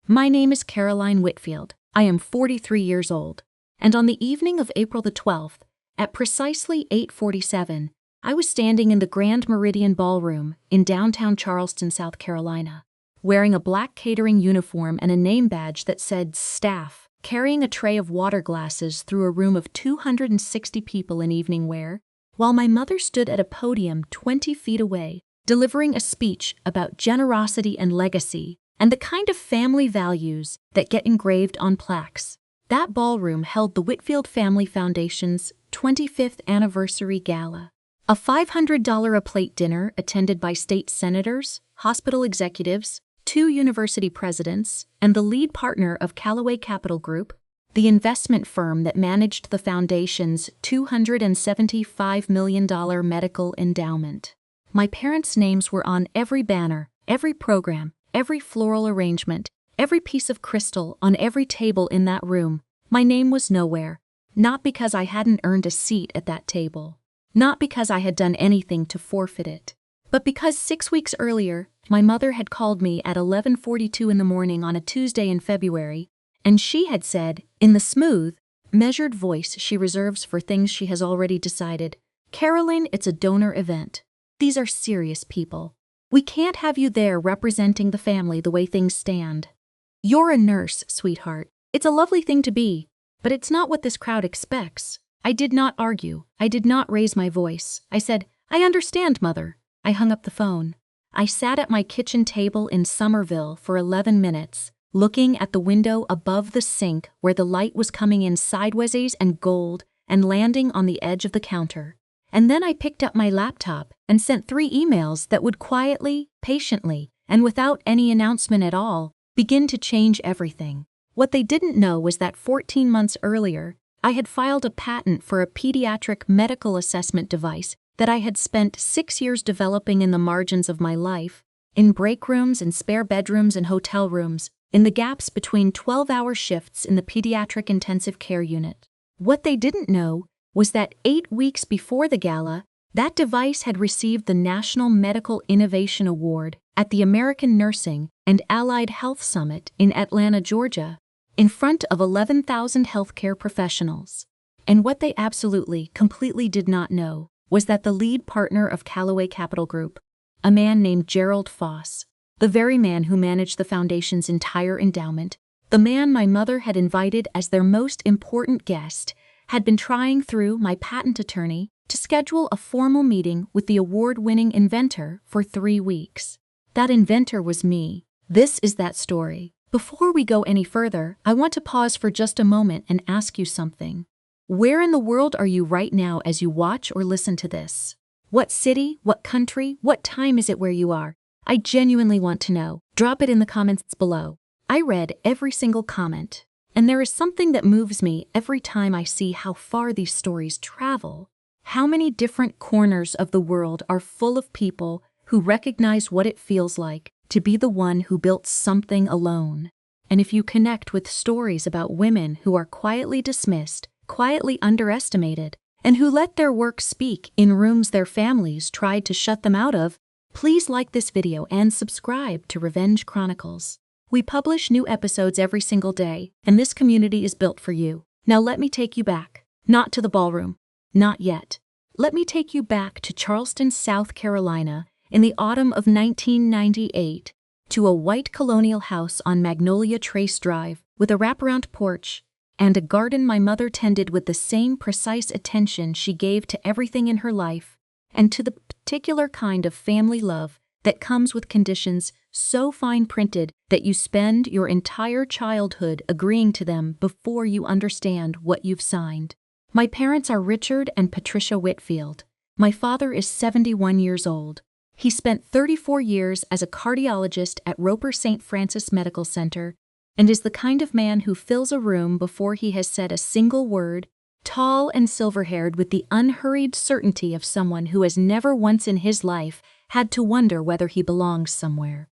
My name is Caroline Whitfield. I am 43 years old. And on the evening of April the 12th, at precisely 8:47, I was standing in the Grand Meridian Ballroom in downtown Charleston, South Carolina, wearing a black catering uniform and a name badge that said staff, carrying a tray of water glasses through a room of 260 people in evening wear, while my mother stood at a podium 20 feet away, delivering a speech about generosity and legacy and the kind of family values that get engraved on plaques. That ballroom held the Whitfield Family Foundation's 25th anniversary gala, a $500 a plate dinner attended by state senators, hospital executives, 2 university presidents, and the lead partner of Callaway Capital Group, the investment firm that managed the foundation's $275 million medical endowment. My parents' names were on every banner, every program, every floral arrangement, every piece of crystal on every table in that room. My name was nowhere, not because I hadn't earned a seat at that table, not because I had done anything to forfeit it, but because 6 weeks earlier, my mother had called me at 11:42 in the morning on a Tuesday in February, and she had said, in the smooth, measured voice she reserves for things she has already decided, "Caroline, it's a donor event. These are serious people. We can't have you there representing the family the way things stand. You're a nurse, sweetheart. It's a lovely thing to be, but it's not what this crowd expects." I did not argue. I did not raise my voice. I said, "I understand, Mother." I hung up the phone. I sat at my kitchen table in Somerville for 11 minutes, looking at the window above the sink where the light was coming in sideways and gold and landing on the edge of the counter. And then I picked up my laptop and sent 3 emails that would quietly, patiently, and without any announcement at all, begin to change everything. What they didn't know was that 14 months earlier, I had filed a patent for a pediatric medical assessment device that I had spent 6 years developing in the margins of my life, in break rooms and spare bedrooms and hotel rooms, in the gaps between 12-hour shifts in the pediatric intensive care unit. What they didn't know was that 8 weeks before the gala, that device had received the National Medical Innovation Award at the American Nursing and Allied Health Summit in Atlanta, Georgia, in front of 11,000 healthcare professionals. And what they absolutely, completely did not know was that the lead partner of Callaway Capital Group, a man named Gerald Foss, the very man who managed the foundation's entire endowment, the man my mother had invited as their most important guest, had been trying through my patent attorney to schedule a formal meeting with the award-winning inventor for 3 weeks. That inventor was me. This is that story. Before we go any further, I want to pause for just a moment and ask you something. Where in the world are you right now as you watch or listen to this? What city, what country, what time is it where you are? I genuinely want to know. Drop it in the comments below. I read every single comment, and there is something that moves me every time I see how far these stories travel. How many different corners of the world are full of people who recognize what it feels like to be the one who built something alone. And if you connect with stories about women who are quietly dismissed, quietly underestimated, and who let their work speak in rooms their families tried to shut them out of, please like this video and subscribe to Revenge Chronicles. We publish new episodes every single day, and this community is built for you. Now let me take you back. Not to the ballroom. Not yet. Let me take you back to Charleston, South Carolina, in the autumn of 1998, to a white colonial house on Magnolia Trace Drive with a wraparound porch and a garden my mother tended with the same precise attention she gave to everything in her life, and to the particular kind of family love that comes with conditions so fine-printed that you spend your entire childhood agreeing to them before you understand what you've signed. My parents are Richard and Patricia Whitfield. My father is 71 years old. He spent 34 years as a cardiologist at Roper St. Francis Medical Center and is the kind of man who fills a room before he has said a single word, tall and silver-haired with the unhurried certainty of someone who has never once in his life had to wonder whether he belongs somewhere.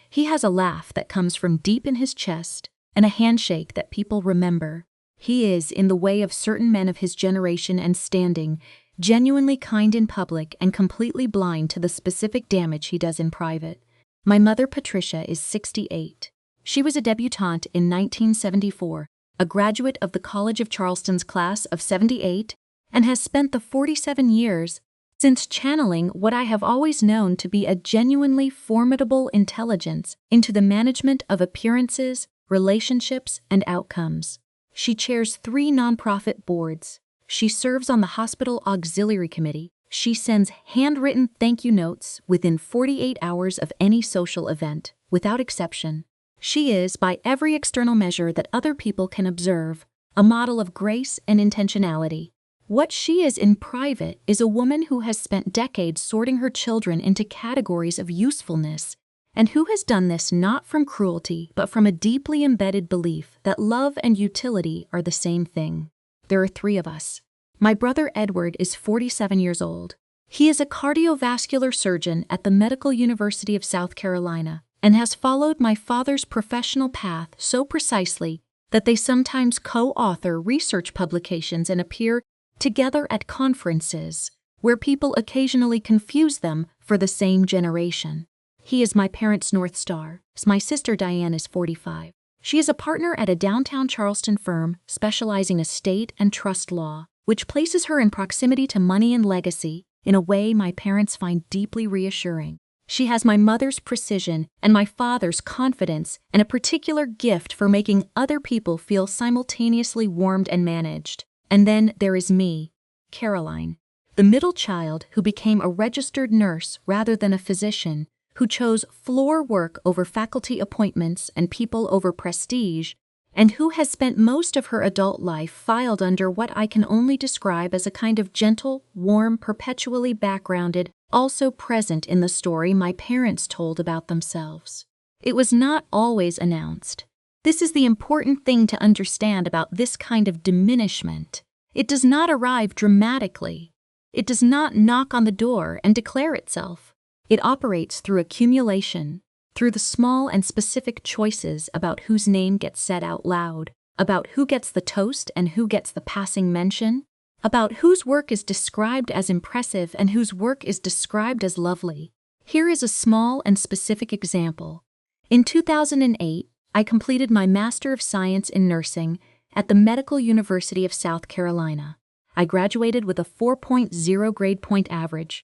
He has a laugh that comes from deep in his chest and a handshake that people remember. He is, in the way of certain men of his generation and standing, genuinely kind in public and completely blind to the specific damage he does in private. My mother, Patricia, is 68. She was a debutante in 1974, a graduate of the College of Charleston's class of '78, and has spent the 47 years since channeling what I have always known to be a genuinely formidable intelligence into the management of appearances, relationships, and outcomes. She chairs 3 nonprofit boards. She serves on the Hospital Auxiliary Committee. She sends handwritten thank you notes within 48 hours of any social event, without exception. She is, by every external measure that other people can observe, a model of grace and intentionality. What she is in private is a woman who has spent decades sorting her children into categories of usefulness, and who has done this not from cruelty but from a deeply embedded belief that love and utility are the same thing. There are 3 of us. My brother Edward is 47 years old. He is a cardiovascular surgeon at the Medical University of South Carolina and has followed my father's professional path so precisely that they sometimes co-author research publications and appear together at conferences, where people occasionally confuse them for the same generation. He is my parents' North Star. My sister Diane is 45. She is a partner at a downtown Charleston firm specializing in estate and trust law, which places her in proximity to money and legacy in a way my parents find deeply reassuring. She has my mother's precision and my father's confidence and a particular gift for making other people feel simultaneously warmed and managed. And then there is me, Caroline, the middle child who became a registered nurse rather than a physician, who chose floor work over faculty appointments and people over prestige, and who has spent most of her adult life filed under what I can only describe as a kind of gentle, warm, perpetually backgrounded, also present in the story my parents told about themselves. It was not always announced. This is the important thing to understand about this kind of diminishment. It does not arrive dramatically. It does not knock on the door and declare itself. It operates through accumulation, through the small and specific choices about whose name gets said out loud, about who gets the toast and who gets the passing mention, about whose work is described as impressive and whose work is described as lovely. Here is a small and specific example. In 2008, I completed my Master of Science in Nursing at the Medical University of South Carolina. I graduated with a 4.0 grade point average.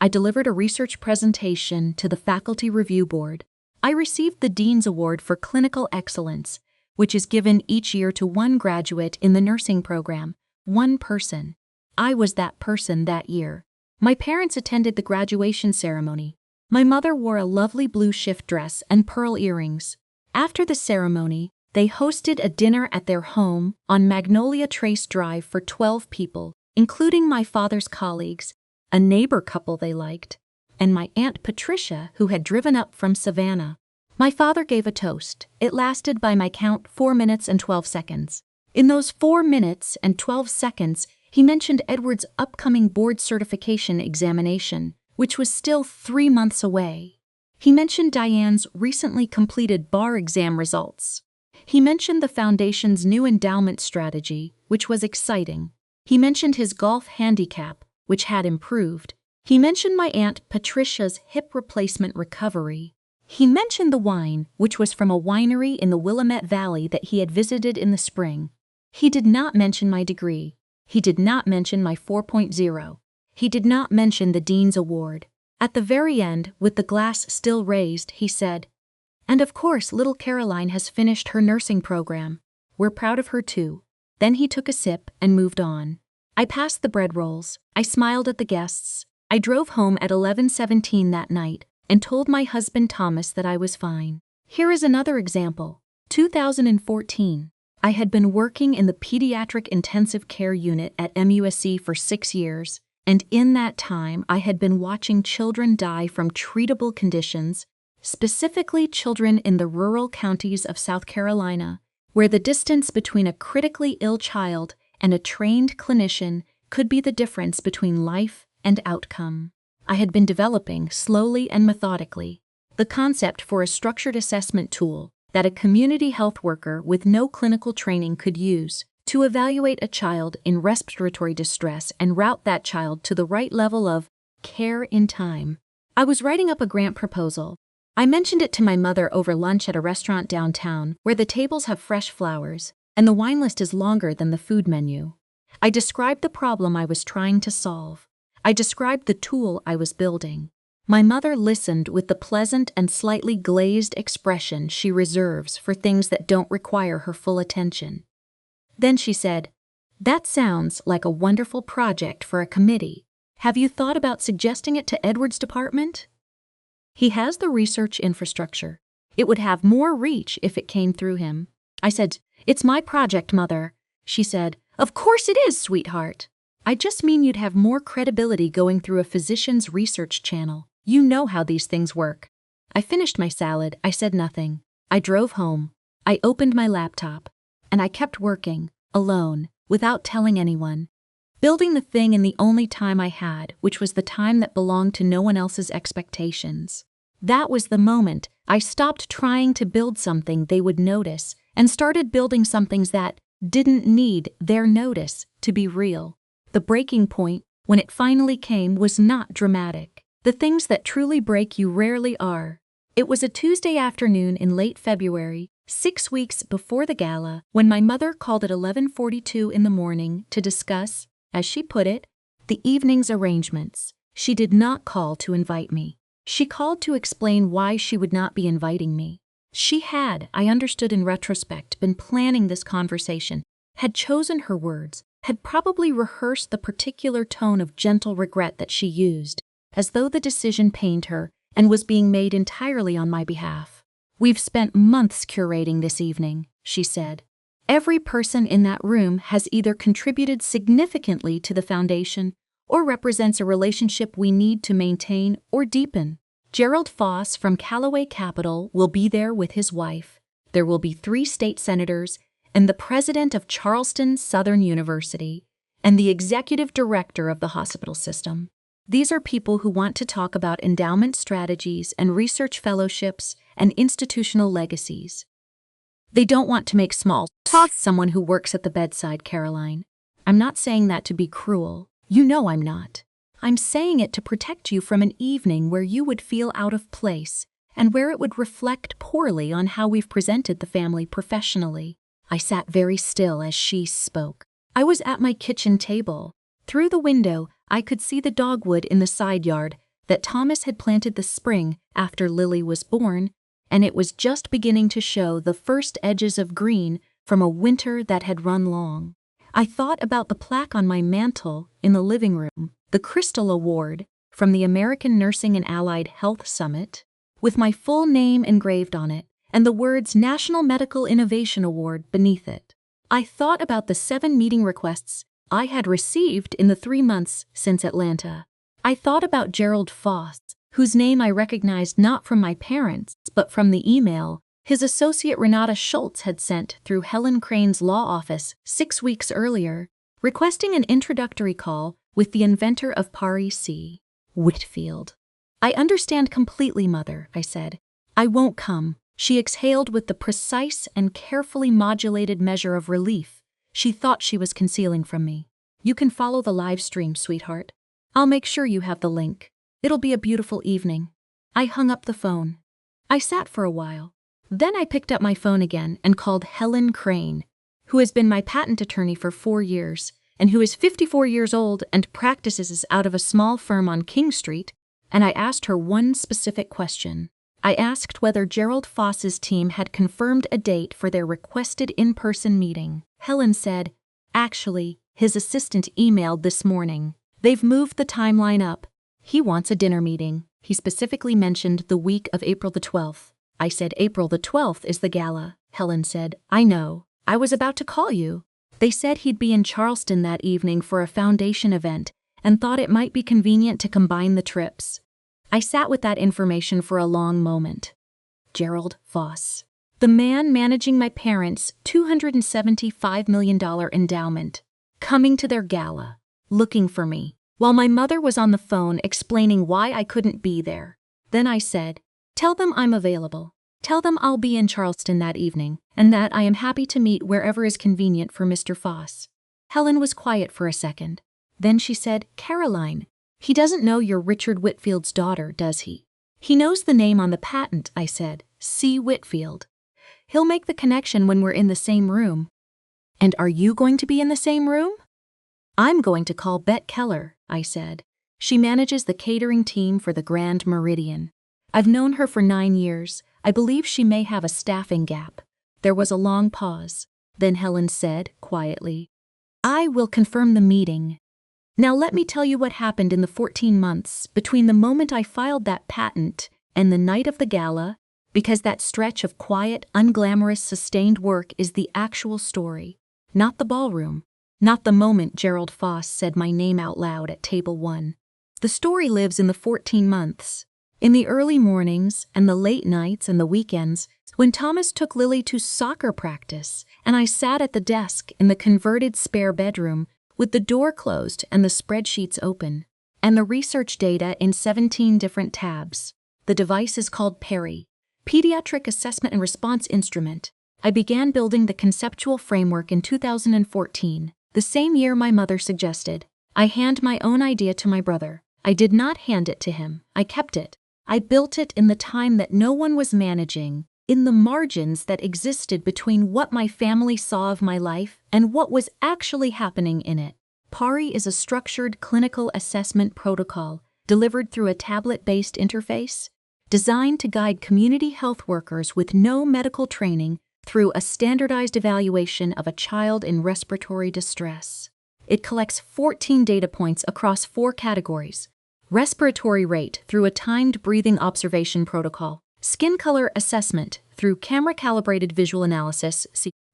I delivered a research presentation to the Faculty Review Board. I received the Dean's Award for Clinical Excellence, which is given each year to one graduate in the nursing program, one person. I was that person that year. My parents attended the graduation ceremony. My mother wore a lovely blue shift dress and pearl earrings. After the ceremony, they hosted a dinner at their home on Magnolia Trace Drive for 12 people, including my father's colleagues, a neighbor couple they liked, and my Aunt Patricia, who had driven up from Savannah. My father gave a toast. It lasted by my count 4 minutes and 12 seconds. In those 4 minutes and 12 seconds, he mentioned Edward's upcoming board certification examination, which was still 3 months away. He mentioned Diane's recently completed bar exam results. He mentioned the foundation's new endowment strategy, which was exciting. He mentioned his golf handicap, which had improved. He mentioned my Aunt Patricia's hip replacement recovery. He mentioned the wine, which was from a winery in the Willamette Valley that he had visited in the spring. He did not mention my degree. He did not mention my 4.0. He did not mention the Dean's Award. At the very end, with the glass still raised, he said, "And of course little Caroline has finished her nursing program. We're proud of her too." Then he took a sip and moved on. I passed the bread rolls. I smiled at the guests. I drove home at 11:17 that night and told my husband Thomas that I was fine. Here is another example. 2014. I had been working in the pediatric intensive care unit at MUSC for 6 years. And in that time, I had been watching children die from treatable conditions, specifically children in the rural counties of South Carolina, where the distance between a critically ill child and a trained clinician could be the difference between life and outcome. I had been developing, slowly and methodically, the concept for a structured assessment tool that a community health worker with no clinical training could use to evaluate a child in respiratory distress and route that child to the right level of care in time. I was writing up a grant proposal. I mentioned it to my mother over lunch at a restaurant downtown where the tables have fresh flowers and the wine list is longer than the food menu. I described the problem I was trying to solve. I described the tool I was building. My mother listened with the pleasant and slightly glazed expression she reserves for things that don't require her full attention. Then she said, "That sounds like a wonderful project for a committee. Have you thought about suggesting it to Edward's department? He has the research infrastructure. It would have more reach if it came through him." I said, "It's my project, Mother." She said, "Of course it is, sweetheart. I just mean you'd have more credibility going through a physician's research channel. You know how these things work." I finished my salad. I said nothing. I drove home. I opened my laptop. And I kept working, alone, without telling anyone. Building the thing in the only time I had, which was the time that belonged to no one else's expectations. That was the moment I stopped trying to build something they would notice and started building something that didn't need their notice to be real. The breaking point, when it finally came, was not dramatic. The things that truly break you rarely are. It was a Tuesday afternoon in late February, 6 weeks before the gala, when my mother called at 11:42 in the morning to discuss, as she put it, the evening's arrangements. She did not call to invite me. She called to explain why she would not be inviting me. She had, I understood in retrospect, been planning this conversation, had chosen her words, had probably rehearsed the particular tone of gentle regret that she used, as though the decision pained her and was being made entirely on my behalf. "We've spent months curating this evening," she said. "Every person in that room has either contributed significantly to the foundation or represents a relationship we need to maintain or deepen. Gerald Foss from Callaway Capital will be there with his wife. There will be 3 state senators and the president of Charleston Southern University and the executive director of the hospital system. These are people who want to talk about endowment strategies and research fellowships and institutional legacies. They don't want to make small talk someone who works at the bedside, Caroline. I'm not saying that to be cruel. You know I'm not. I'm saying it to protect you from an evening where you would feel out of place and where it would reflect poorly on how we've presented the family professionally." I sat very still as she spoke. I was at my kitchen table. Through the window, I could see the dogwood in the side yard that Thomas had planted the spring after Lily was born, and it was just beginning to show the first edges of green from a winter that had run long. I thought about the plaque on my mantel in the living room, the Crystal Award from the American Nursing and Allied Health Summit, with my full name engraved on it, and the words National Medical Innovation Award beneath it. I thought about the 7 meeting requests I had received in the 3 months since Atlanta. I thought about Gerald Foss, whose name I recognized not from my parents, but from the email his associate Renata Schultz had sent through Helen Crane's law office 6 weeks earlier, requesting an introductory call with the inventor of Pari C. Whitfield. "I understand completely, Mother," I said. "I won't come." She exhaled with the precise and carefully modulated measure of relief she thought she was concealing from me. "You can follow the live stream, sweetheart. I'll make sure you have the link. It'll be a beautiful evening." I hung up the phone. I sat for a while. Then I picked up my phone again and called Helen Crane, who has been my patent attorney for 4 years and who is 54 years old and practices out of a small firm on King Street, and I asked her one specific question. I asked whether Gerald Foss's team had confirmed a date for their requested in-person meeting. Helen said, "Actually, his assistant emailed this morning. They've moved the timeline up. He wants a dinner meeting." He specifically mentioned the week of April the 12th. I said, "April the 12th is the gala." Helen said, "I know. I was about to call you." They said he'd be in Charleston that evening for a foundation event and thought it might be convenient to combine the trips. I sat with that information for a long moment. Gerald Foss, the man managing my parents' $275 million endowment, coming to their gala, looking for me, while my mother was on the phone explaining why I couldn't be there. Then I said, "Tell them I'm available. Tell them I'll be in Charleston that evening, and that I am happy to meet wherever is convenient for Mr. Foss." Helen was quiet for a second. Then she said, "Caroline, he doesn't know you're Richard Whitfield's daughter, does he?" He knows the name on the patent, I said. C. Whitfield. He'll make the connection when we're in the same room. And are you going to be in the same room? I'm going to call Bet Keller, I said. She manages the catering team for the Grand Meridian. I've known her for 9 years. I believe she may have a staffing gap. There was a long pause. Then Helen said, quietly, I will confirm the meeting. Now let me tell you what happened in the 14 months between the moment I filed that patent and the night of the gala, because that stretch of quiet, unglamorous, sustained work is the actual story, not the ballroom, not the moment Gerald Foss said my name out loud at table 1. The story lives in the 14 months, in the early mornings and the late nights and the weekends, when Thomas took Lily to soccer practice and I sat at the desk in the converted spare bedroom with the door closed and the spreadsheets open, and the research data in 17 different tabs. The device is called Perry, Pediatric Assessment and Response Instrument. I began building the conceptual framework in 2014, the same year my mother suggested. I hand my own idea to my brother. I did not hand it to him. I kept it. I built it in the time that no one was managing, in the margins that existed between what my family saw of my life and what was actually happening in it. PARI is a structured clinical assessment protocol delivered through a tablet-based interface, designed to guide community health workers with no medical training through a standardized evaluation of a child in respiratory distress. It collects 14 data points across 4 categories: respiratory rate through a timed breathing observation protocol, skin color assessment through camera-calibrated visual analysis,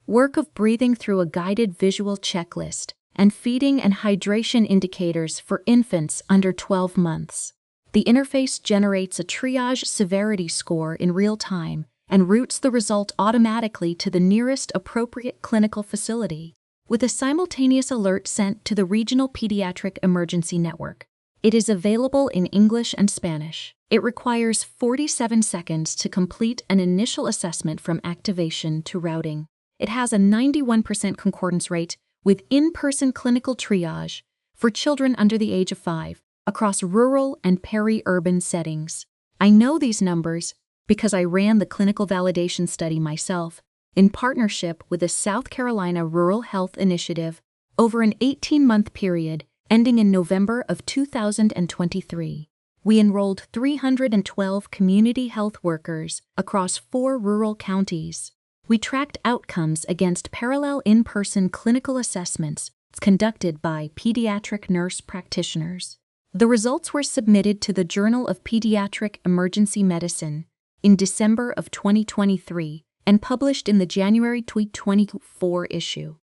work of breathing through a guided visual checklist, and feeding and hydration indicators for infants under 12 months. The interface generates a triage severity score in real time and routes the result automatically to the nearest appropriate clinical facility, with a simultaneous alert sent to the regional pediatric emergency network. It is available in English and Spanish. It requires 47 seconds to complete an initial assessment from activation to routing. It has a 91% concordance rate with in-person clinical triage for children under the age of 5 across rural and peri-urban settings. I know these numbers because I ran the clinical validation study myself in partnership with the South Carolina Rural Health Initiative over an 18-month period ending in November of 2023. We enrolled 312 community health workers across 4 rural counties. We tracked outcomes against parallel in-person clinical assessments conducted by pediatric nurse practitioners. The results were submitted to the Journal of Pediatric Emergency Medicine in December of 2023 and published in the January 2024 issue.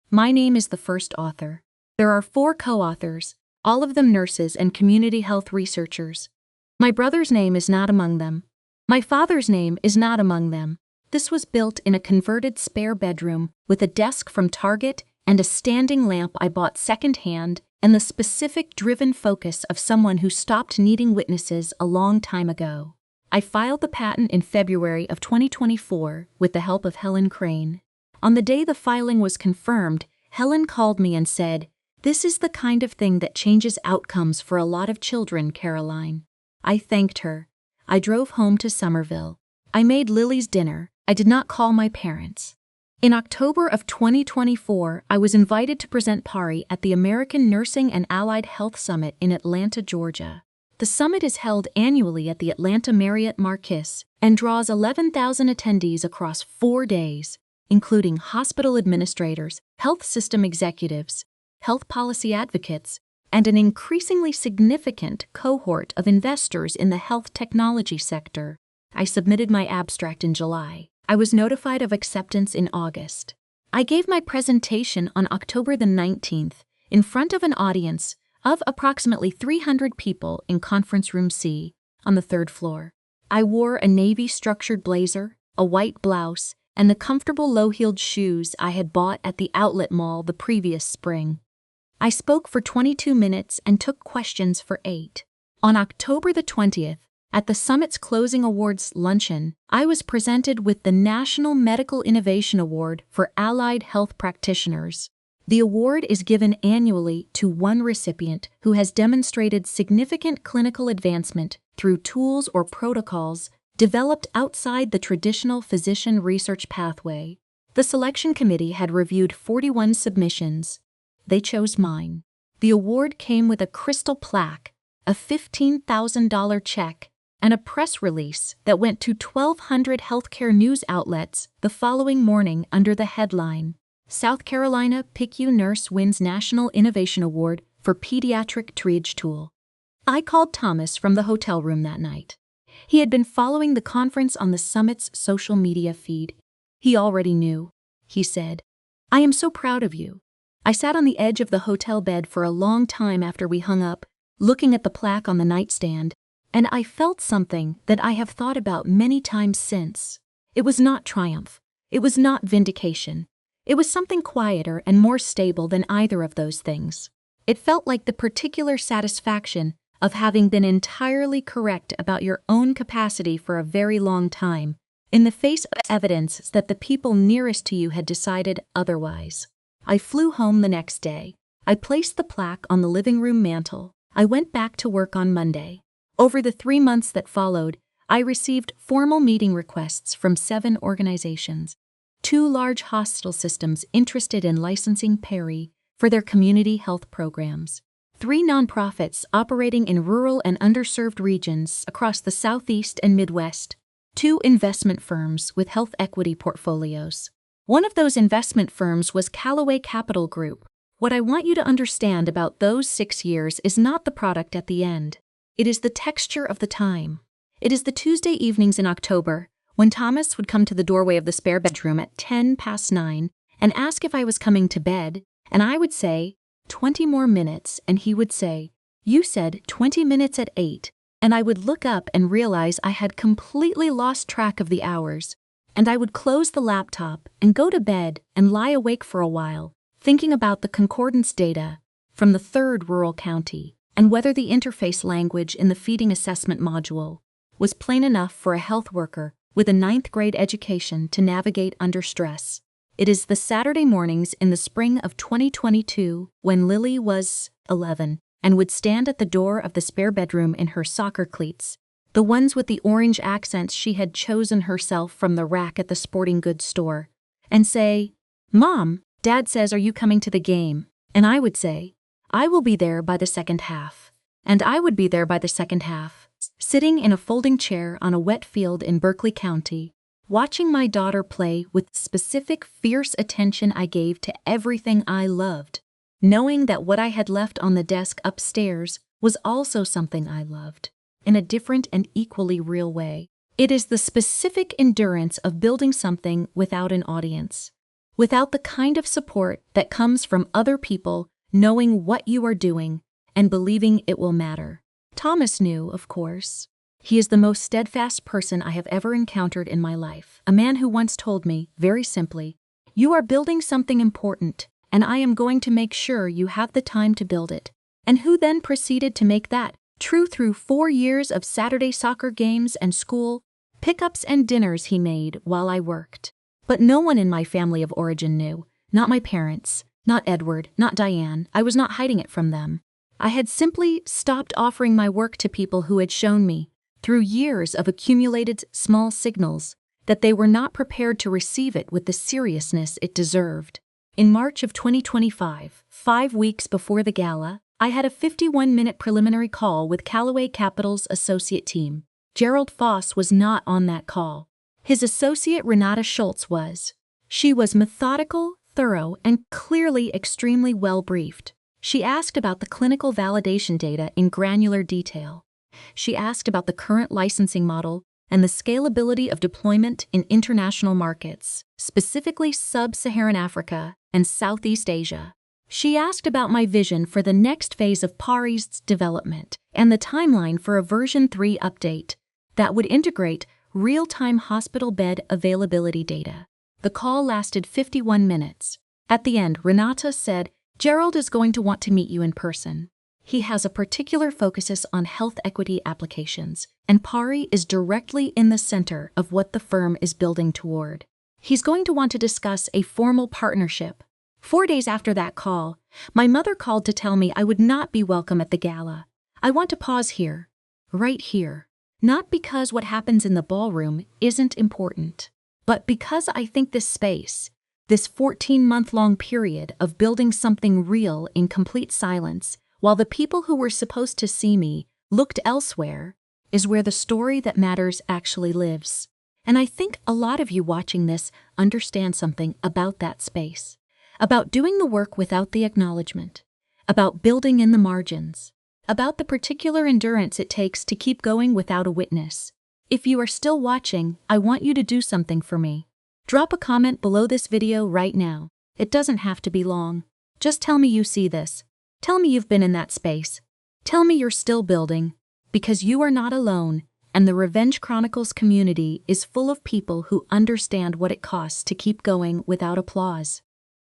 My name is the first author. There are 4 co-authors, all of them nurses and community health researchers. My brother's name is not among them. My father's name is not among them. This was built in a converted spare bedroom with a desk from Target and a standing lamp I bought secondhand and the specific driven focus of someone who stopped needing witnesses a long time ago. I filed the patent in February of 2024 with the help of Helen Crane. On the day the filing was confirmed, Helen called me and said, "This is the kind of thing that changes outcomes for a lot of children, Caroline." I thanked her. I drove home to Somerville. I made Lily's dinner. I did not call my parents. In October of 2024, I was invited to present PARI at the American Nursing and Allied Health Summit in Atlanta, Georgia. The summit is held annually at the Atlanta Marriott Marquis and draws 11,000 attendees across 4 days, including hospital administrators, health system executives, health policy advocates, and an increasingly significant cohort of investors in the health technology sector. I submitted my abstract in July. I was notified of acceptance in August. I gave my presentation on October the 19th in front of an audience of approximately 300 people in Conference Room C on the 3rd floor. I wore a navy structured blazer, a white blouse, and the comfortable low-heeled shoes I had bought at the outlet mall the previous spring. I spoke for 22 minutes and took questions for 8. On October the 20th, at the summit's closing awards luncheon, I was presented with the National Medical Innovation Award for Allied Health Practitioners. The award is given annually to one recipient who has demonstrated significant clinical advancement through tools or protocols developed outside the traditional physician research pathway. The selection committee had reviewed 41 submissions. They chose mine. The award came with a crystal plaque, a $15,000 check, and a press release that went to 1,200 healthcare news outlets the following morning under the headline, South Carolina PICU Nurse Wins National Innovation Award for Pediatric Triage Tool. I called Thomas from the hotel room that night. He had been following the conference on the summit's social media feed. He already knew. He said, "I am so proud of you." I sat on the edge of the hotel bed for a long time after we hung up, looking at the plaque on the nightstand, and I felt something that I have thought about many times since. It was not triumph. It was not vindication. It was something quieter and more stable than either of those things. It felt like the particular satisfaction of having been entirely correct about your own capacity for a very long time, in the face of evidence that the people nearest to you had decided otherwise. I flew home the next day. I placed the plaque on the living room mantel. I went back to work on Monday. Over the 3 months that followed, I received formal meeting requests from 7 organizations, 2 large hospital systems interested in licensing Perry for their community health programs, 3 nonprofits operating in rural and underserved regions across the Southeast and Midwest, 2 investment firms with health equity portfolios. One of those investment firms was Callaway Capital Group. What I want you to understand about those 6 years is not the product at the end. It is the texture of the time. It is the Tuesday evenings in October when Thomas would come to the doorway of the spare bedroom at 9:10 and ask if I was coming to bed, and I would say, 20 more minutes, and he would say, you said 20 minutes at 8, and I would look up and realize I had completely lost track of the hours, and I would close the laptop and go to bed and lie awake for a while, thinking about the concordance data from the 3rd rural county and whether the interface language in the feeding assessment module was plain enough for a health worker with a 9th grade education to navigate under stress. It is the Saturday mornings in the spring of 2022 when Lily was 11 and would stand at the door of the spare bedroom in her soccer cleats, the ones with the orange accents she had chosen herself from the rack at the sporting goods store, and say, "Mom, Dad says, are you coming to the game?" And I would say, "I will be there by the second half." And I would be there by the second half, sitting in a folding chair on a wet field in Berkeley County, watching my daughter play with specific fierce attention I gave to everything I loved, knowing that what I had left on the desk upstairs was also something I loved, in a different and equally real way. It is the specific endurance of building something without an audience, without the kind of support that comes from other people knowing what you are doing and believing it will matter. Thomas knew, of course. He is the most steadfast person I have ever encountered in my life, a man who once told me, very simply, "You are building something important, and I am going to make sure you have the time to build it," and who then proceeded to make that true through 4 years of Saturday soccer games and school, pickups and dinners he made while I worked. But no one in my family of origin knew, not my parents, not Edward, not Diane. I was not hiding it from them. I had simply stopped offering my work to people who had shown me, through years of accumulated small signals, that they were not prepared to receive it with the seriousness it deserved. In March of 2025, 5 weeks before the gala, I had a 51-minute preliminary call with Callaway Capital's associate team. Gerald Foss was not on that call. His associate Renata Schultz was. She was methodical, thorough, and clearly extremely well briefed. She asked about the clinical validation data in granular detail. She asked about the current licensing model and the scalability of deployment in international markets, specifically Sub-Saharan Africa and Southeast Asia. She asked about my vision for the next phase of Pari's development and the timeline for a version 3 update that would integrate real-time hospital bed availability data. The call lasted 51 minutes. At the end, Renata said, "Gerald is going to want to meet you in person. He has a particular focus on health equity applications, and Pari is directly in the center of what the firm is building toward. He's going to want to discuss a formal partnership." 4 days after that call, my mother called to tell me I would not be welcome at the gala. I want to pause here. right here. Not because what happens in the ballroom isn't important, but because I think this space, this 14-month-long period of building something real in complete silence, while the people who were supposed to see me looked elsewhere, is where the story that matters actually lives. And I think a lot of you watching this understand something about that space, about doing the work without the acknowledgement, about building in the margins, about the particular endurance it takes to keep going without a witness. If you are still watching, I want you to do something for me. Drop a comment below this video right now. It doesn't have to be long. Just tell me you see this. Tell me you've been in that space. Tell me you're still building, because you are not alone, and the Revenge Chronicles community is full of people who understand what it costs to keep going without applause.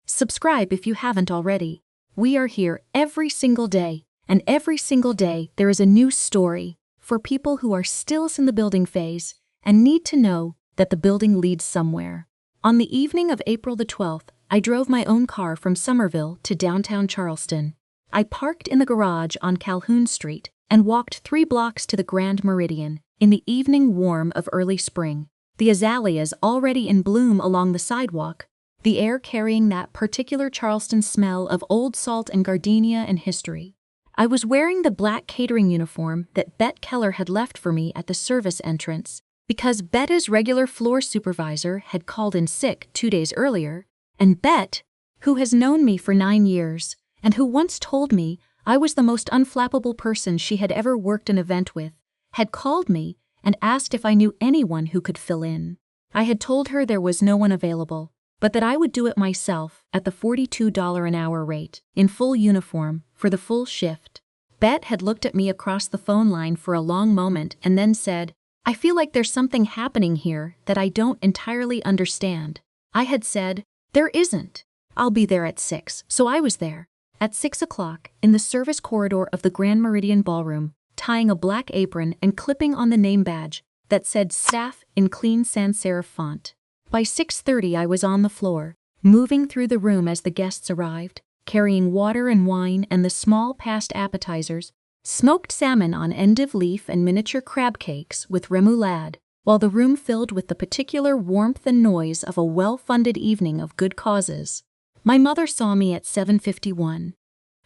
Subscribe if you haven't already. We are here every single day, and every single day there is a new story for people who are still in the building phase and need to know that the building leads somewhere. On the evening of April the 12th, I drove my own car from Somerville to downtown Charleston. I parked in the garage on Calhoun Street and walked 3 blocks to the Grand Meridian in the evening warm of early spring. The azaleas already in bloom along the sidewalk, the air carrying that particular Charleston smell of old salt and gardenia and history. I was wearing the black catering uniform that Bet Keller had left for me at the service entrance because Betta's regular floor supervisor had called in sick 2 days earlier, and Bet, who has known me for 9 years, and who once told me I was the most unflappable person she had ever worked an event with, had called me and asked if I knew anyone who could fill in. I had told her there was no one available, but that I would do it myself at the $42 an hour rate, in full uniform, for the full shift. Bet had looked at me across the phone line for a long moment and then said, "I feel like there's something happening here that I don't entirely understand." I had said, "There isn't. I'll be there at 6, so I was there. At 6 o'clock, in the service corridor of the Grand Meridian Ballroom, tying a black apron and clipping on the name badge that said staff in clean sans serif font. By 6:30 I was on the floor, moving through the room as the guests arrived, carrying water and wine and the small past appetizers, smoked salmon on endive leaf and miniature crab cakes with remoulade, while the room filled with the particular warmth and noise of a well-funded evening of good causes. My mother saw me at 7:51.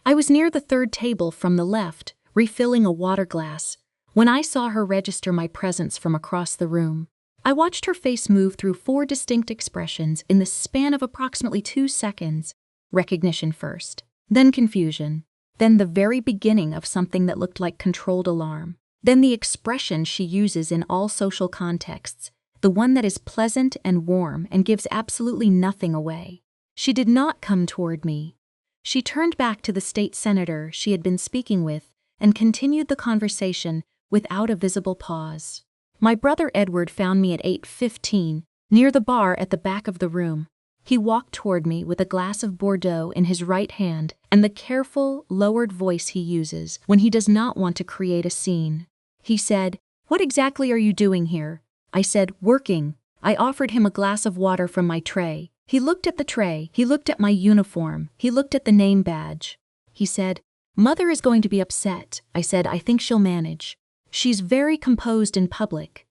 I was near the third table from the left, refilling a water glass, when I saw her register my presence from across the room. I watched her face move through 4 distinct expressions in the span of approximately 2 seconds. Recognition first, then confusion, then the very beginning of something that looked like controlled alarm, then the expression she uses in all social contexts, the one that is pleasant and warm and gives absolutely nothing away. She did not come toward me. She turned back to the state senator she had been speaking with and continued the conversation without a visible pause. My brother Edward found me at 8:15, near the bar at the back of the room. He walked toward me with a glass of Bordeaux in his right hand and the careful, lowered voice he uses when he does not want to create a scene. He said, "What exactly are you doing here?" I said, "Working." I offered him a glass of water from my tray. He looked at the tray, he looked at my uniform, he looked at the name badge. He said, "Mother is going to be upset." I said, "I think she'll manage. She's very composed in public."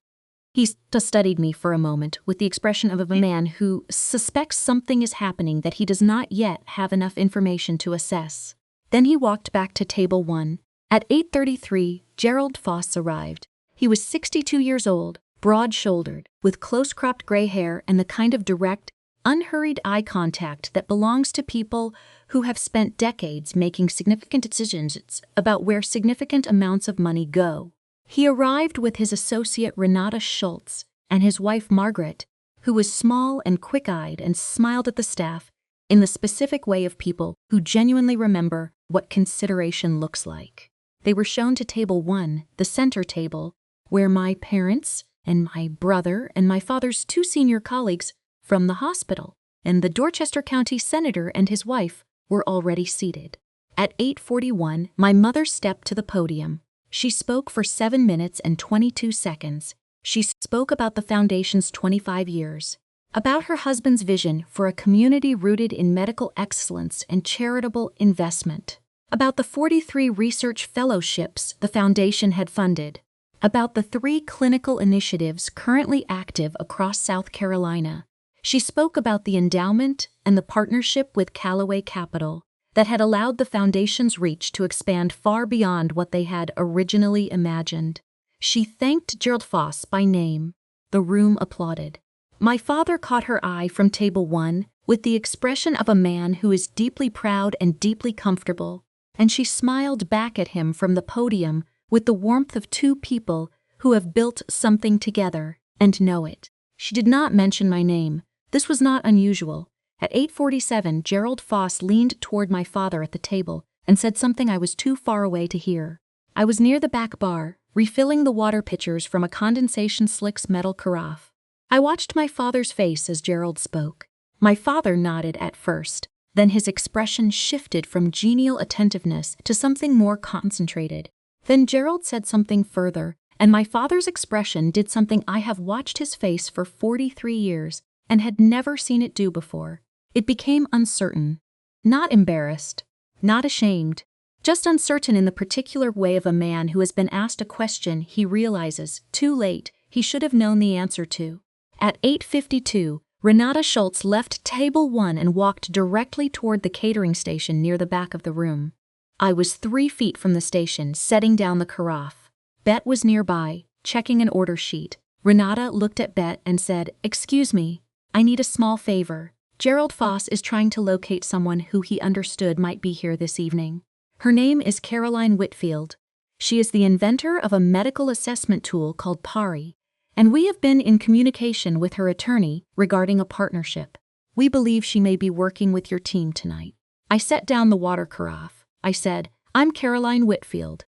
He studied me for a moment with the expression of a man who suspects something is happening that he does not yet have enough information to assess. Then he walked back to table 1. At 8:33, Gerald Foss arrived. He was 62 years old, broad-shouldered, with close-cropped gray hair and the kind of direct, unhurried eye contact that belongs to people who have spent decades making significant decisions about where significant amounts of money go. He arrived with his associate Renata Schultz and his wife Margaret, who was small and quick-eyed and smiled at the staff in the specific way of people who genuinely remember what consideration looks like. They were shown to table 1, the center table, where my parents and my brother and my father's 2 senior colleagues from the hospital and the Dorchester County Senator and his wife were already seated. At 8:41, my mother stepped to the podium. She spoke for 7 minutes and 22 seconds. She spoke about the Foundation's 25 years, about her husband's vision for a community rooted in medical excellence and charitable investment, about the 43 research fellowships the Foundation had funded, about the 3 clinical initiatives currently active across South Carolina. She spoke about the endowment and the partnership with Callaway Capital that had allowed the Foundation's reach to expand far beyond what they had originally imagined. She thanked Gerald Foss by name. The room applauded. My father caught her eye from table 1 with the expression of a man who is deeply proud and deeply comfortable, and she smiled back at him from the podium with the warmth of 2 people who have built something together and know it. She did not mention my name. This was not unusual. At 8:47, Gerald Foss leaned toward my father at the table and said something I was too far away to hear. I was near the back bar, refilling the water pitchers from a condensation slicks metal carafe. I watched my father's face as Gerald spoke. My father nodded at first, then his expression shifted from genial attentiveness to something more concentrated. Then Gerald said something further, and my father's expression did something I have watched his face for 43 years and had never seen it do before. It became uncertain. Not embarrassed, not ashamed, just uncertain in the particular way of a man who has been asked a question he realizes, too late, he should have known the answer to. At 8:52, Renata Schultz left table 1 and walked directly toward the catering station near the back of the room. I was 3 feet from the station, setting down the carafe. Bet was nearby, checking an order sheet. Renata looked at Bet and said, "Excuse me, I need a small favor. Gerald Foss is trying to locate someone who he understood might be here this evening. Her name is Caroline Whitfield. She is the inventor of a medical assessment tool called PARI, and we have been in communication with her attorney regarding a partnership. We believe she may be working with your team tonight." I set down the water carafe. I said, "I'm Caroline Whitfield."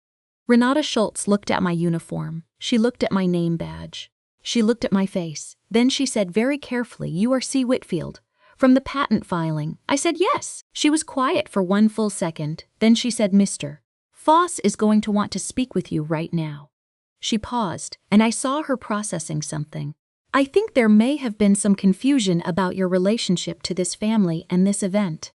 Renata Schultz looked at my uniform. She looked at my name badge. She looked at my face. Then she said very carefully, "You are C. Whitfield. From the patent filing." I said, "Yes." She was quiet for 1 full second. Then she said, "Mr. Foss is going to want to speak with you right now." She paused, and I saw her processing something. "I think there may have been some confusion about your relationship to this family and this event."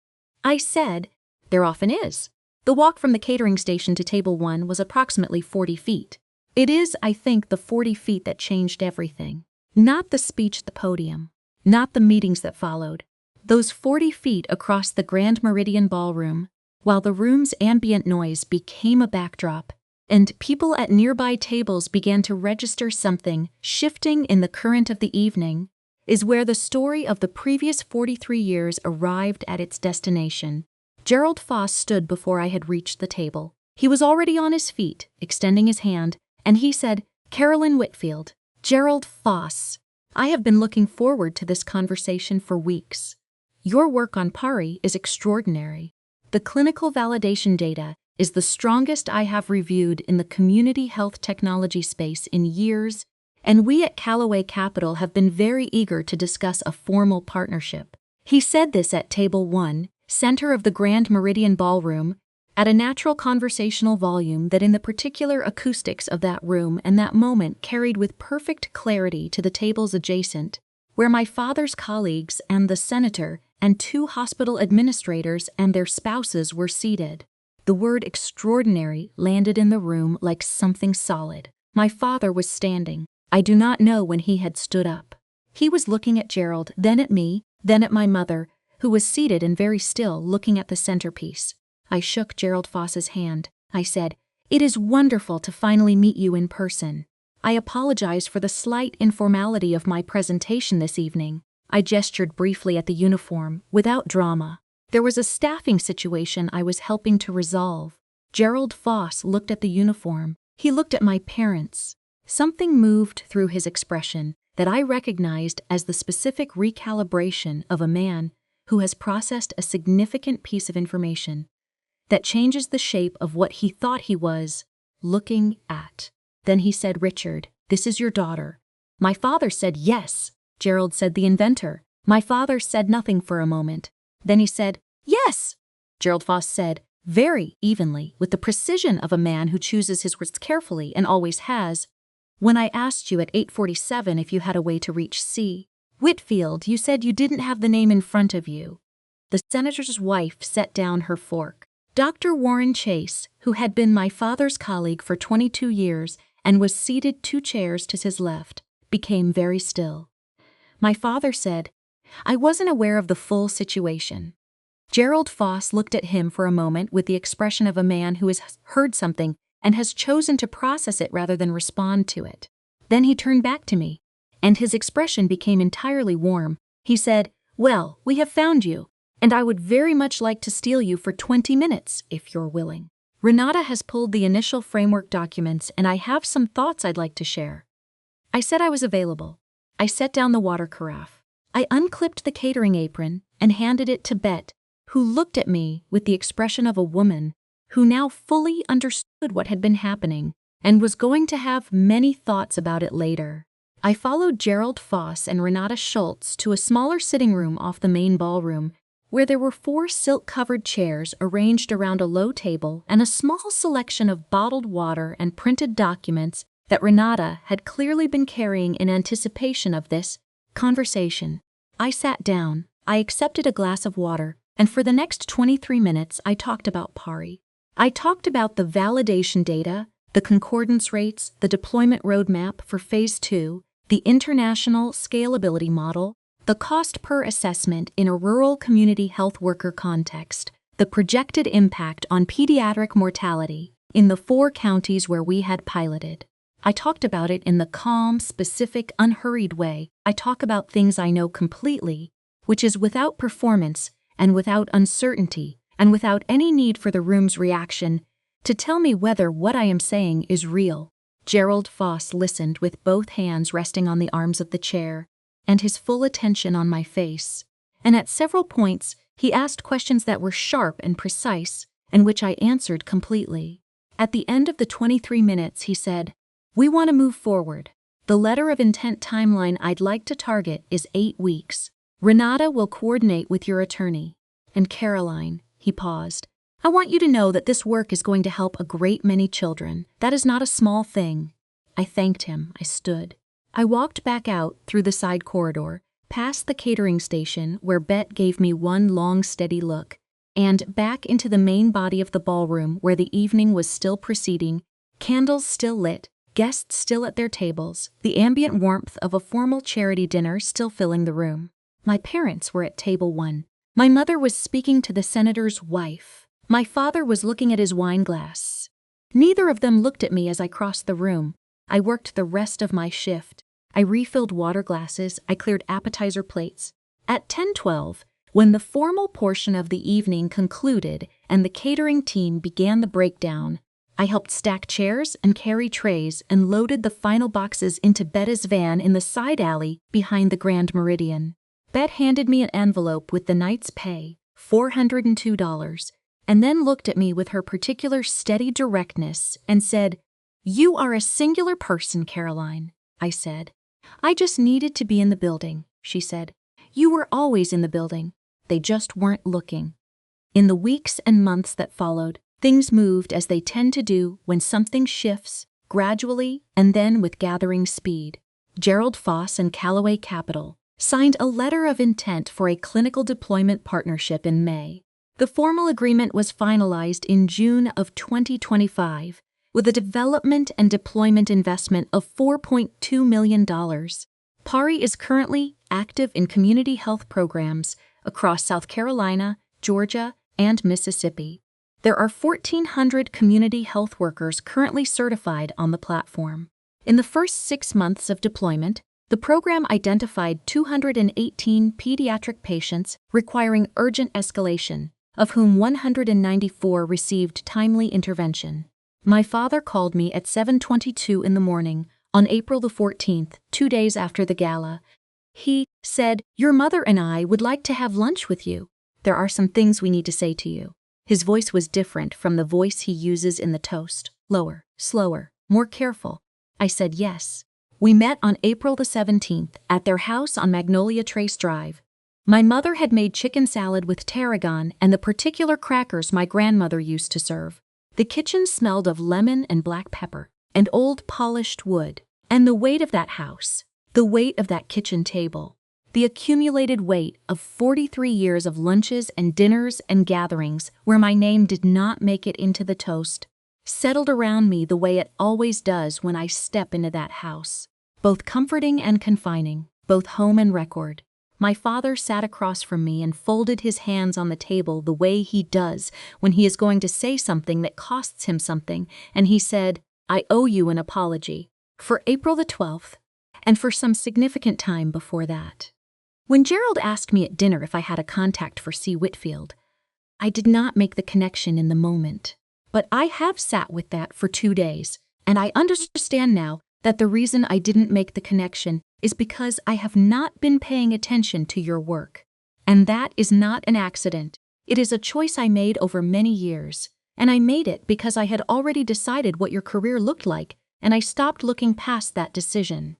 I said, "There often is." The walk from the catering station to table 1 was approximately 40 feet. It is, I think, the 40 feet that changed everything. Not the speech at the podium, not the meetings that followed. Those 40 feet across the Grand Meridian Ballroom, while the room's ambient noise became a backdrop, and people at nearby tables began to register something shifting in the current of the evening, is where the story of the previous 43 years arrived at its destination. Gerald Foss stood before I had reached the table. He was already on his feet, extending his hand, and he said, "Caroline Whitfield, Gerald Foss. I have been looking forward to this conversation for weeks. Your work on PARI is extraordinary. The clinical validation data is the strongest I have reviewed in the community health technology space in years, and we at Callaway Capital have been very eager to discuss a formal partnership." He said this at table 1, center of the Grand Meridian Ballroom, at a natural conversational volume that in the particular acoustics of that room and that moment carried with perfect clarity to the tables adjacent, where my father's colleagues and the senator and 2 hospital administrators and their spouses were seated. The word extraordinary landed in the room like something solid. My father was standing. I do not know when he had stood up. He was looking at Gerald, then at me, then at my mother, who was seated and very still looking at the centerpiece. I shook Gerald Foss's hand. I said, "It is wonderful to finally meet you in person. I apologize for the slight informality of my presentation this evening." I gestured briefly at the uniform, without drama. There was a staffing situation I was helping to resolve. Gerald Foss looked at the uniform. He looked at my parents. Something moved through his expression that I recognized as the specific recalibration of a man who has processed a significant piece of information that changes the shape of what he thought he was looking at. Then he said, "Richard, this is your daughter." My father said, "Yes." Gerald said, "The inventor." My father said nothing for a moment. Then he said, "Yes." Gerald Foss said, very evenly, with the precision of a man who chooses his words carefully and always has, "When I asked you at 8:47 if you had a way to reach C. Whitfield, you said you didn't have the name in front of you." The senator's wife set down her fork. Dr. Warren Chase, who had been my father's colleague for 22 years and was seated 2 chairs to his left, became very still. My father said, "I wasn't aware of the full situation." Gerald Foss looked at him for a moment with the expression of a man who has heard something and has chosen to process it rather than respond to it. Then he turned back to me, and his expression became entirely warm. He said, "Well, we have found you, and I would very much like to steal you for 20 minutes, if you're willing. Renata has pulled the initial framework documents, and I have some thoughts I'd like to share." I said I was available. I set down the water carafe. I unclipped the catering apron and handed it to Bet, who looked at me with the expression of a woman who now fully understood what had been happening and was going to have many thoughts about it later. I followed Gerald Foss and Renata Schultz to a smaller sitting room off the main ballroom, where there were 4 silk-covered chairs arranged around a low table and a small selection of bottled water and printed documents that Renata had clearly been carrying in anticipation of this conversation. I sat down, I accepted a glass of water, and for the next 23 minutes I talked about Pari. I talked about the validation data, the concordance rates, the deployment roadmap for Phase 2, the international scalability model, the cost per assessment in a rural community health worker context, the projected impact on pediatric mortality in the 4 counties where we had piloted. I talked about it in the calm, specific, unhurried way I talk about things I know completely, which is without performance and without uncertainty and without any need for the room's reaction to tell me whether what I am saying is real. Gerald Foss listened with both hands resting on the arms of the chair and his full attention on my face, and at several points he asked questions that were sharp and precise and which I answered completely. At the end of the 23 minutes he said, "We want to move forward. The letter of intent timeline I'd like to target is 8 weeks. Renata will coordinate with your attorney. And Caroline," he paused, "I want you to know that this work is going to help a great many children. That is not a small thing." I thanked him. I stood. I walked back out through the side corridor, past the catering station where Bet gave me one long steady look, and back into the main body of the ballroom where the evening was still proceeding, candles still lit, guests still at their tables, the ambient warmth of a formal charity dinner still filling the room. My parents were at table 1. My mother was speaking to the senator's wife. My father was looking at his wine glass. Neither of them looked at me as I crossed the room. I worked the rest of my shift. I refilled water glasses. I cleared appetizer plates. At 10:12, when the formal portion of the evening concluded and the catering team began the breakdown, I helped stack chairs and carry trays and loaded the final boxes into Betta's van in the side alley behind the Grand Meridian. Bet handed me an envelope with the night's pay, $402, and then looked at me with her particular steady directness and said, "You are a singular person, Caroline," I said. "I just needed to be in the building," she said. "You were always in the building. They just weren't looking." In the weeks and months that followed, things moved as they tend to do when something shifts, gradually and then with gathering speed. Gerald Foss and Callaway Capital signed a letter of intent for a clinical deployment partnership in May. The formal agreement was finalized in June of 2025 with a development and deployment investment of $4.2 million. Pari is currently active in community health programs across South Carolina, Georgia, and Mississippi. There are 1,400 community health workers currently certified on the platform. In the first 6 months of deployment, the program identified 218 pediatric patients requiring urgent escalation, of whom 194 received timely intervention. My father called me at 7:22 in the morning on April the 14th, 2 days after the gala. He said, "Your mother and I would like to have lunch with you. There are some things we need to say to you." His voice was different from the voice he uses in the toast, lower, slower, more careful. I said yes. We met on April the 17th at their house on Magnolia Trace Drive. My mother had made chicken salad with tarragon and the particular crackers my grandmother used to serve. The kitchen smelled of lemon and black pepper and old polished wood, and the weight of that house, the weight of that kitchen table, the accumulated weight of 43 years of lunches and dinners and gatherings where my name did not make it into the toast, settled around me the way it always does when I step into that house. Both comforting and confining, both home and record. My father sat across from me and folded his hands on the table the way he does when he is going to say something that costs him something, and he said, "I owe you an apology for April the 12th, and for some significant time before that." When Gerald asked me at dinner if I had a contact for C. Whitfield, I did not make the connection in the moment. But I have sat with that for 2 days, and I understand now that the reason I didn't make the connection is because I have not been paying attention to your work. And that is not an accident. It is a choice I made over many years, and I made it because I had already decided what your career looked like, and I stopped looking past that decision.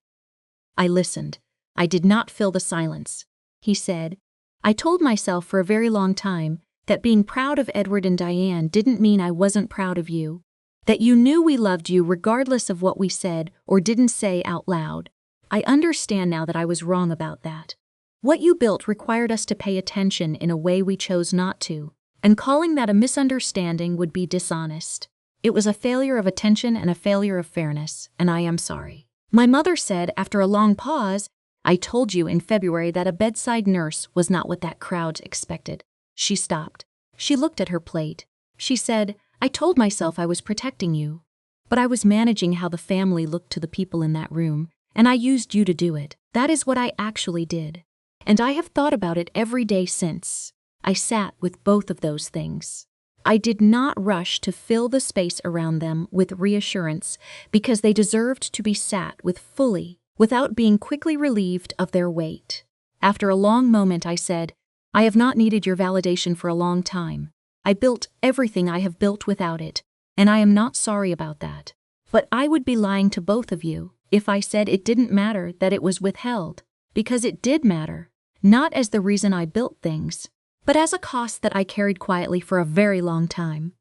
I listened. I did not fill the silence. He said, "I told myself for a very long time that being proud of Edward and Diane didn't mean I wasn't proud of you, that you knew we loved you regardless of what we said or didn't say out loud. I understand now that I was wrong about that. What you built required us to pay attention in a way we chose not to, and calling that a misunderstanding would be dishonest. It was a failure of attention and a failure of fairness, and I am sorry." My mother said after a long pause, "I told you in February that a bedside nurse was not what that crowd expected." She stopped. She looked at her plate. She said, "I told myself I was protecting you, but I was managing how the family looked to the people in that room, and I used you to do it. That is what I actually did. And I have thought about it every day since. I sat with both of those things. I did not rush to fill the space around them with reassurance because they deserved to be sat with fully, without being quickly relieved of their weight. After a long moment I said, I have not needed your validation for a long time. I built everything I have built without it, and I am not sorry about that. But I would be lying to both of you if I said it didn't matter that it was withheld, because it did matter, not as the reason I built things, but as a cost that I carried quietly for a very long time."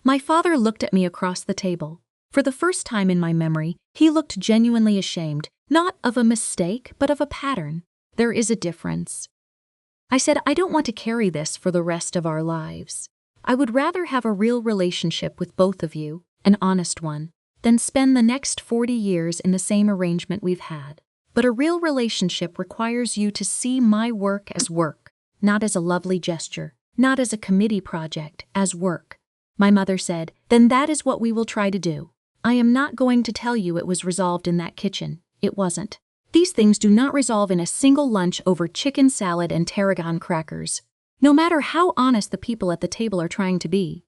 My father looked at me across the table. For the first time in my memory, he looked genuinely ashamed, not of a mistake, but of a pattern. There is a difference. I said, "I don't want to carry this for the rest of our lives. I would rather have a real relationship with both of you, an honest one, than spend the next 40 years in the same arrangement we've had. But a real relationship requires you to see my work as work, not as a lovely gesture, not as a committee project, as work." My mother said, "Then that is what we will try to do. I am not going to tell you it was resolved in that kitchen. It wasn't. These things do not resolve in a single lunch over chicken salad and tarragon crackers, no matter how honest the people at the table are trying to be.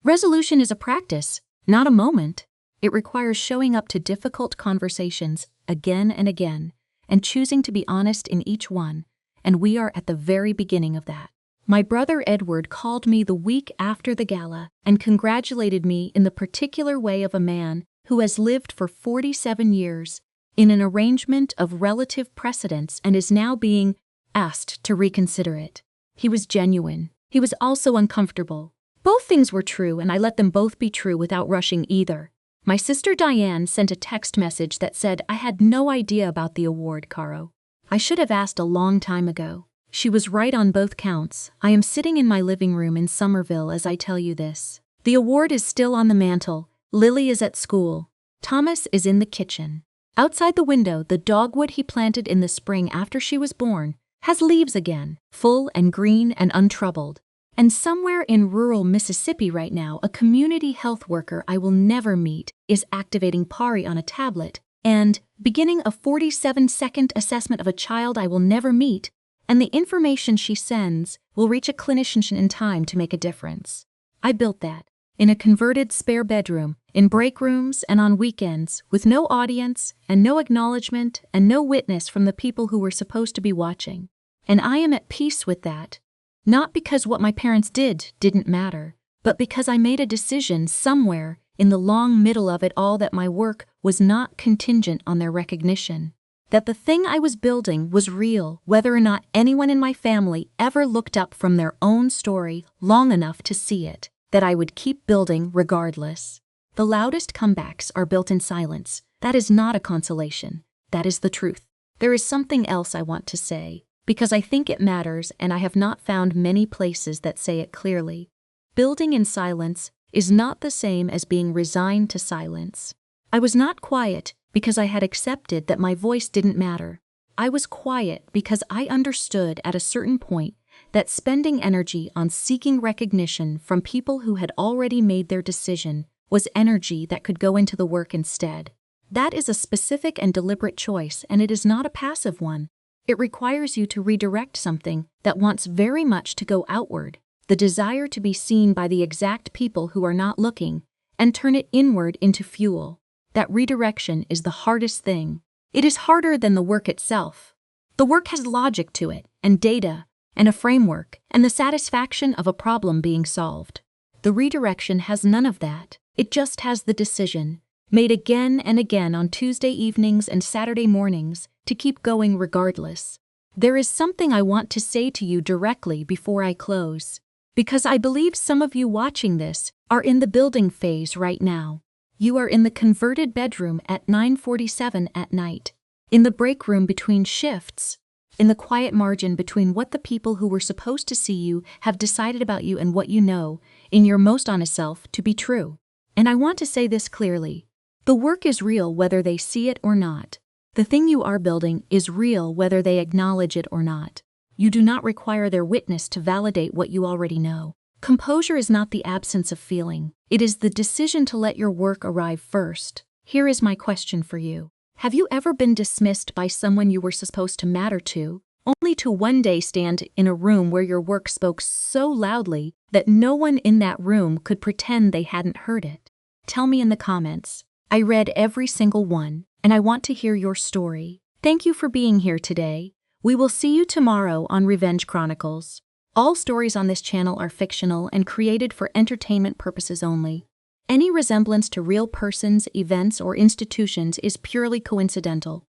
Resolution is a practice, not a moment. It requires showing up to difficult conversations again and again, and choosing to be honest in each one, and we are at the very beginning of that." My brother Edward called me the week after the gala and congratulated me in the particular way of a man who has lived for 47 years in an arrangement of relative precedence and is now being asked to reconsider it. He was genuine. He was also uncomfortable. Both things were true, and I let them both be true without rushing either. My sister Diane sent a text message that said, "I had no idea about the award, Caro. I should have asked a long time ago." She was right on both counts. I am sitting in my living room in Somerville as I tell you this. The award is still on the mantel. Lily is at school. Thomas is in the kitchen. Outside the window, the dogwood he planted in the spring after she was born has leaves again, full and green and untroubled. And somewhere in rural Mississippi right now, a community health worker I will never meet is activating Pari on a tablet and beginning a 47-second assessment of a child I will never meet, and the information she sends will reach a clinician in time to make a difference. I built that in a converted spare bedroom, in break rooms and on weekends, with no audience and no acknowledgement and no witness from the people who were supposed to be watching. And I am at peace with that, not because what my parents did didn't matter, but because I made a decision somewhere in the long middle of it all that my work was not contingent on their recognition, that the thing I was building was real whether or not anyone in my family ever looked up from their own story long enough to see it, that I would keep building regardless. The loudest comebacks are built in silence. That is not a consolation. That is the truth. There is something else I want to say, because I think it matters and I have not found many places that say it clearly. Building in silence is not the same as being resigned to silence. I was not quiet because I had accepted that my voice didn't matter. I was quiet because I understood at a certain point that spending energy on seeking recognition from people who had already made their decision was energy that could go into the work instead. That is a specific and deliberate choice, and it is not a passive one. It requires you to redirect something that wants very much to go outward, the desire to be seen by the exact people who are not looking, and turn it inward into fuel. That redirection is the hardest thing. It is harder than the work itself. The work has logic to it, and data, and a framework, and the satisfaction of a problem being solved. The redirection has none of that. It just has the decision, made again and again on Tuesday evenings and Saturday mornings, to keep going regardless. There is something I want to say to you directly before I close, because I believe some of you watching this are in the building phase right now. You are in the converted bedroom at 9:47 at night, in the break room between shifts, in the quiet margin between what the people who were supposed to see you have decided about you and what you know, in your most honest self, to be true. And I want to say this clearly. The work is real whether they see it or not. The thing you are building is real whether they acknowledge it or not. You do not require their witness to validate what you already know. Composure is not the absence of feeling. It is the decision to let your work arrive first. Here is my question for you. Have you ever been dismissed by someone you were supposed to matter to, only to one day stand in a room where your work spoke so loudly that no one in that room could pretend they hadn't heard it? Tell me in the comments. I read every single one, and I want to hear your story. Thank you for being here today. We will see you tomorrow on Revenge Chronicles. All stories on this channel are fictional and created for entertainment purposes only. Any resemblance to real persons, events, or institutions is purely coincidental.